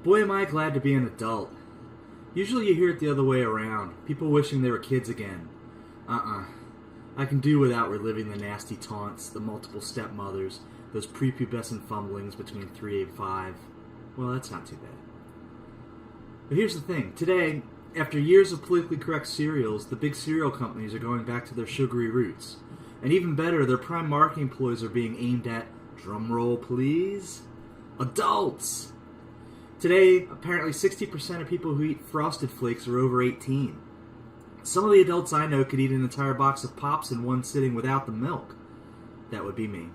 Boy, am I glad to be an adult. Usually you hear it the other way around. People wishing they were kids again. I can do without reliving the nasty taunts, the multiple stepmothers, those prepubescent fumblings between 3 and 5. Well, that's not too bad. But here's the thing. Today, after years of politically correct cereals, the big cereal companies are going back to their sugary roots. And even better, their prime marketing ploys are being aimed at, drumroll please, adults. Today, apparently 60% of people who eat Frosted Flakes are over 18. Some of the adults I know could eat an entire box of Pops in one sitting without the milk. That would be me.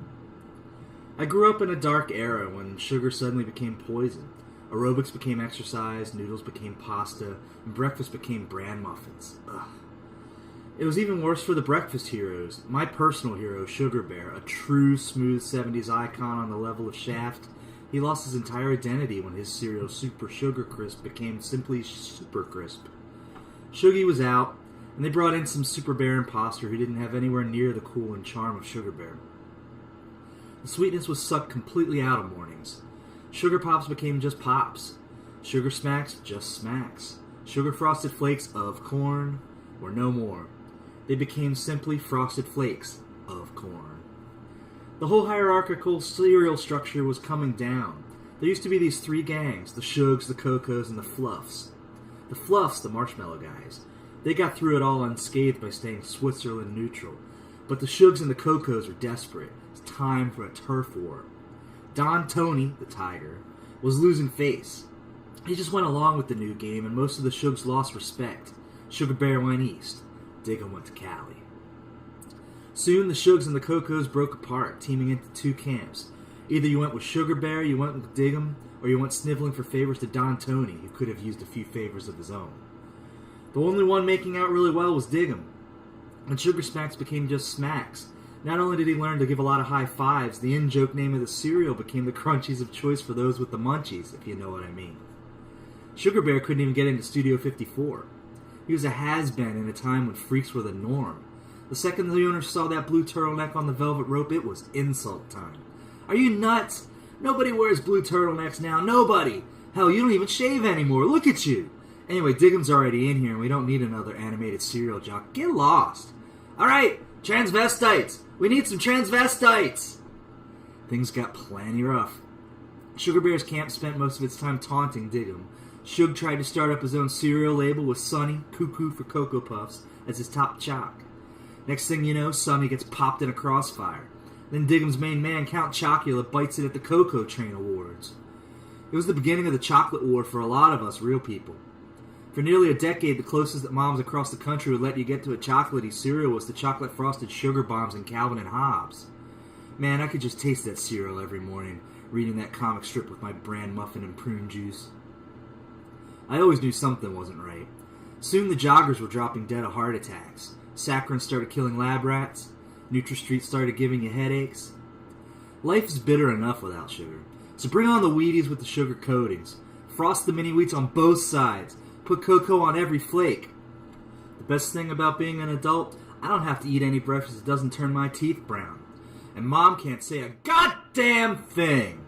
I grew up in a dark era when sugar suddenly became poison. Aerobics became exercise, noodles became pasta, and breakfast became bran muffins. Ugh. It was even worse for the breakfast heroes. My personal hero, Sugar Bear, a true smooth 70s icon on the level of Shaft, he lost his entire identity when his cereal Super Sugar Crisp became simply Super Crisp. Shuggy was out, and they brought in some Super Bear imposter who didn't have anywhere near the cool and charm of Sugar Bear. The sweetness was sucked completely out of mornings. Sugar Pops became just Pops. Sugar Smacks, just Smacks. Sugar Frosted Flakes of corn were no more. They became simply Frosted Flakes of corn. The whole hierarchical cereal structure was coming down. There used to be these 3 gangs, the Shugs, the Cocos, and the Fluffs. The Fluffs, the marshmallow guys, they got through it all unscathed by staying Switzerland neutral. But the Shugs and the Cocos were desperate. It's time for a turf war. Don Tony, the tiger, was losing face. He just went along with the new game, and most of the Shugs lost respect. Sugar Bear went east. Diggum went to Cali. Soon, the Shugs and the Cocos broke apart, teaming into 2 camps. Either you went with Sugar Bear, you went with Diggum, or you went sniveling for favors to Don Tony, who could have used a few favors of his own. The only one making out really well was Diggum. When Sugar Smacks became just Smacks, not only did he learn to give a lot of high fives, the in-joke name of the cereal became the Crunchies of choice for those with the munchies, if you know what I mean. Sugar Bear couldn't even get into Studio 54. He was a has-been in a time when freaks were the norm. The second the owner saw that blue turtleneck on the velvet rope, it was insult time. Are you nuts? Nobody wears blue turtlenecks now. Nobody! Hell, you don't even shave anymore. Look at you! Anyway, Diggum's already in here, and we don't need another animated cereal jock. Get lost! Alright, transvestites! We need some transvestites! Things got plenty rough. Sugar Bear's camp spent most of its time taunting Diggum. Shug tried to start up his own cereal label with Sonny, Cuckoo for Cocoa Puffs, as his top chalk. Next thing you know, Sonny gets popped in a crossfire. Then Diggum's main man, Count Chocula, bites it at the Cocoa Train Awards. It was the beginning of the chocolate war for a lot of us real people. For nearly a decade, the closest that moms across the country would let you get to a chocolatey cereal was the chocolate-frosted sugar bombs in Calvin and Hobbes. Man, I could just taste that cereal every morning, reading that comic strip with my bran muffin and prune juice. I always knew something wasn't right. Soon the joggers were dropping dead of heart attacks. Saccharin started killing lab rats. NutraStreet started giving you headaches. Life is bitter enough without sugar. So bring on the Wheaties with the sugar coatings. Frost the mini-wheats on both sides. Put cocoa on every flake. The best thing about being an adult, I don't have to eat any breakfast that doesn't turn my teeth brown. And Mom can't say a goddamn thing.